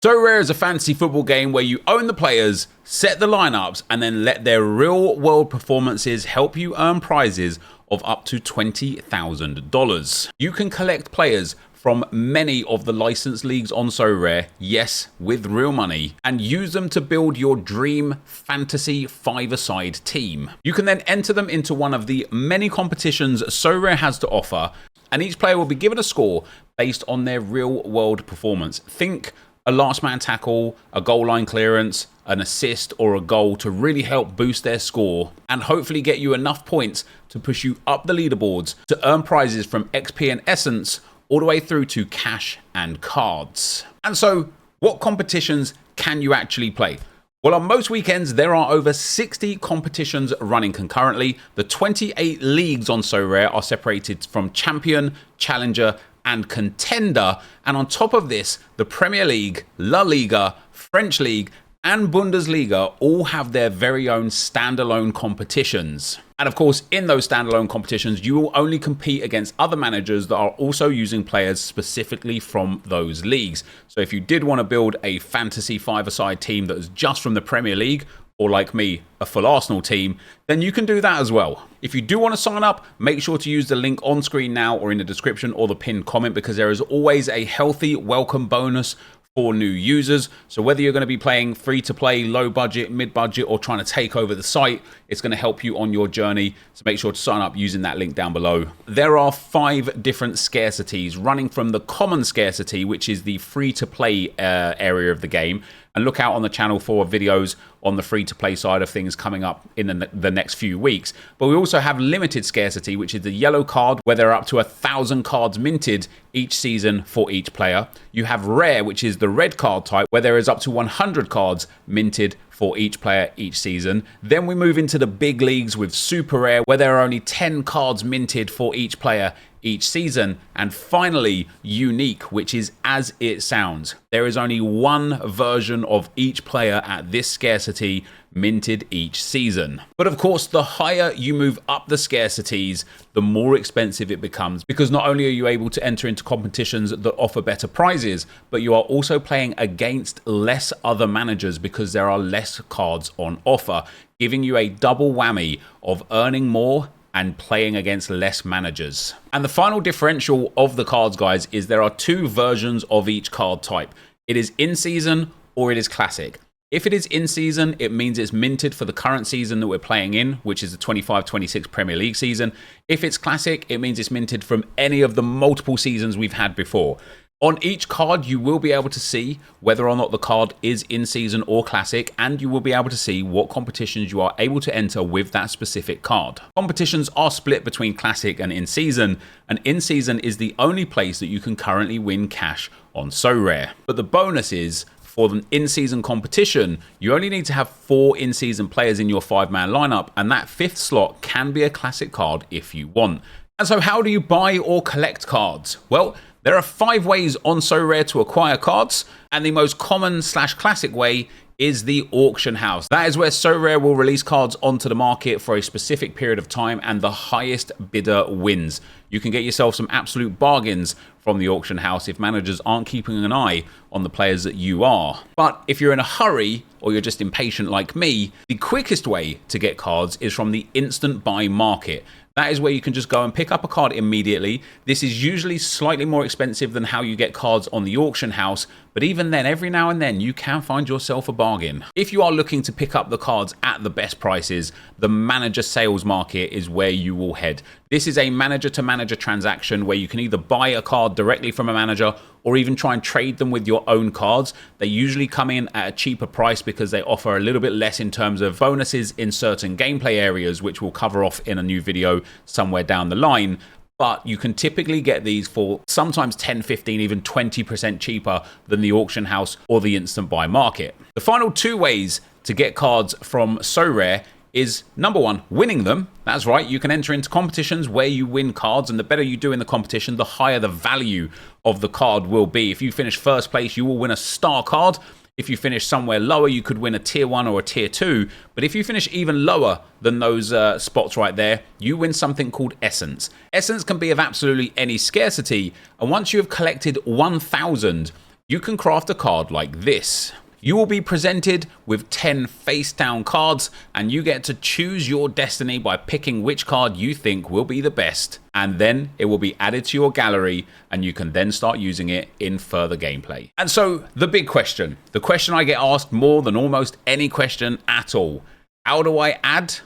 Sorare is a fantasy football game where you own the players, set the lineups, and then let their real-world performances help you earn prizes of up to $20,000. You can collect players from many of the licensed leagues on Sorare, yes, with real money, and use them to build your dream fantasy five-a-side team. You can then enter them into one of the many competitions Sorare has to offer, and each player will be given a score based on their real-world performance. Think a last man tackle, a goal line clearance, an assist or a goal to really help boost their score and hopefully get you enough points to push you up the leaderboards to earn prizes from XP and Essence all the way through to cash and cards. And so, what competitions can you actually play? Well, on most weekends, there are over 60 competitions running concurrently. The 28 leagues on Sorare are separated from Champion, Challenger, and Contender, and on top of this, the Premier League, La Liga, French League, and Bundesliga all have their very own standalone competitions. And of course, in those standalone competitions, you will only compete against other managers that are also using players specifically from those leagues. So if you did want to build a fantasy five-a-side team that is just from the Premier League, or like me, a full Arsenal team, then you can do that as well. If you do want to sign up, make sure to use the link on screen now or in the description or the pinned comment, because there is always a healthy welcome bonus for new users. So whether you're going to be playing free to play, low budget, mid budget, or trying to take over the site, it's going to help you on your journey. So make sure to sign up using that link down below. There are 5 different scarcities, running from the common scarcity, which is the free to play area of the game. And look out on the channel for videos on the free-to-play side of things coming up in the next few weeks. But we also have limited scarcity, which is the yellow card, where there are up to 1,000 cards minted each season for each player. You have rare, which is the red card type, where there is up to 100 cards minted for each player each season. Then we move into the big leagues with super rare, where there are only 10 cards minted for each player each season. And finally, unique, which is as it sounds. There is only one version of each player at this scarcity minted each season. But of course, the higher you move up the scarcities, the more expensive it becomes, because not only are you able to enter into competitions that offer better prizes, but you are also playing against less other managers because there are less cards on offer, giving you a double whammy of earning more and playing against less managers. And the final differential of the cards, guys, is there are 2 versions of each card type. It is in season or it is classic. If it is in season, it means it's minted for the current season that we're playing in, which is the 25-26 Premier League season. If it's classic, it means it's minted from any of the multiple seasons we've had before. On each card, you will be able to see whether or not the card is in season or classic, and you will be able to see what competitions you are able to enter with that specific card. Competitions are split between classic and in season is the only place that you can currently win cash on Sorare. But the bonus is, for an in-season competition, you only need to have 4 in-season players in your 5-man lineup, and that 5th slot can be a classic card if you want. And so how do you buy or collect cards? Well, there are 5 ways on Sorare to acquire cards, and the most common / classic way is the auction house. That is where Sorare will release cards onto the market for a specific period of time, and the highest bidder wins. You can get yourself some absolute bargains from the auction house if managers aren't keeping an eye on the players that you are. But if you're in a hurry, or you're just impatient like me, the quickest way to get cards is from the instant buy market. That is where you can just go and pick up a card immediately. This is usually slightly more expensive than how you get cards on the auction house, but even then, every now and then, you can find yourself a bargain. If you are looking to pick up the cards at the best prices, the manager sales market is where you will head. This is a manager-to-manager transaction where you can either buy a card directly from a manager or even try and trade them with your own cards. They usually come in at a cheaper price because they offer a little bit less in terms of bonuses in certain gameplay areas, which we'll cover off in a new video somewhere down the line. But you can typically get these for sometimes 10, 15, even 20% cheaper than the auction house or the instant buy market. The final 2 ways to get cards from Sorare is, number 1, winning them. That's right, you can enter into competitions where you win cards, and the better you do in the competition, the higher the value of the card will be. If you finish first place, you will win a star card. If you finish somewhere lower, you could win a tier 1 or a tier 2. But if you finish even lower than those spots right there, you win something called Essence. Essence can be of absolutely any scarcity. And once you have collected 1,000, you can craft a card like this. You will be presented with 10 face down cards, and you get to choose your destiny by picking which card you think will be the best, and then it will be added to your gallery and you can then start using it in further gameplay. And so the big question, the question I get asked more than almost any question at all: how do I add?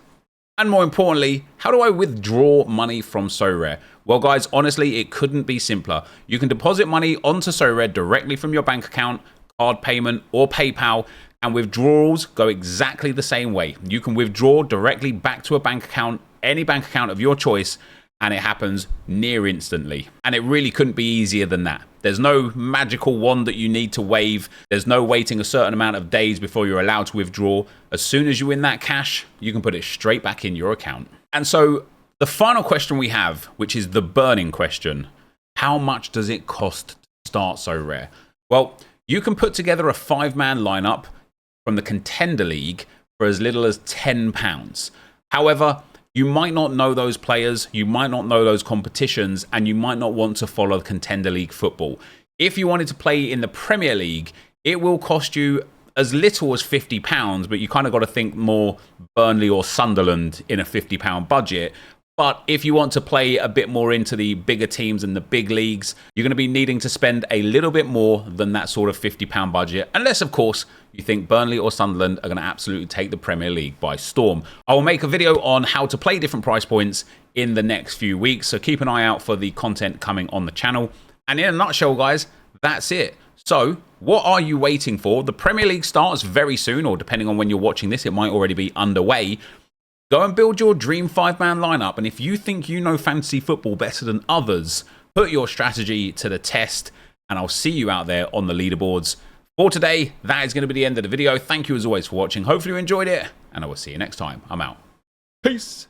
And more importantly, how do I withdraw money from Sorare? Well guys, honestly, it couldn't be simpler. You can deposit money onto Sorare directly from your bank account, card payment, or PayPal, and withdrawals go exactly the same way. You can withdraw directly back to a bank account, any bank account of your choice, and it happens near instantly. And it really couldn't be easier than that. There's no magical wand that you need to wave. There's no waiting a certain amount of days before you're allowed to withdraw. As soon as you win that cash, you can put it straight back in your account. And so the final question we have, which is the burning question: how much does it cost to start Sorare? Well, you can put together a 5-man lineup from the Contender League for as little as £10. However, you might not know those players, you might not know those competitions, and you might not want to follow Contender League football. If you wanted to play in the Premier League, it will cost you as little as £50, but you kind of got to think more Burnley or Sunderland in a £50 budget. But if you want to play a bit more into the bigger teams and the big leagues, you're going to be needing to spend a little bit more than that sort of £50 budget. Unless, of course, you think Burnley or Sunderland are going to absolutely take the Premier League by storm. I will make a video on how to play different price points in the next few weeks, so keep an eye out for the content coming on the channel. And in a nutshell, guys, that's it. So what are you waiting for? The Premier League starts very soon, or depending on when you're watching this, it might already be underway. Go and build your dream 5-man lineup, and if you think you know fantasy football better than others, put your strategy to the test, and I'll see you out there on the leaderboards. For today, that is going to be the end of the video. Thank you as always for watching. Hopefully you enjoyed it, and I will see you next time. I'm out. Peace.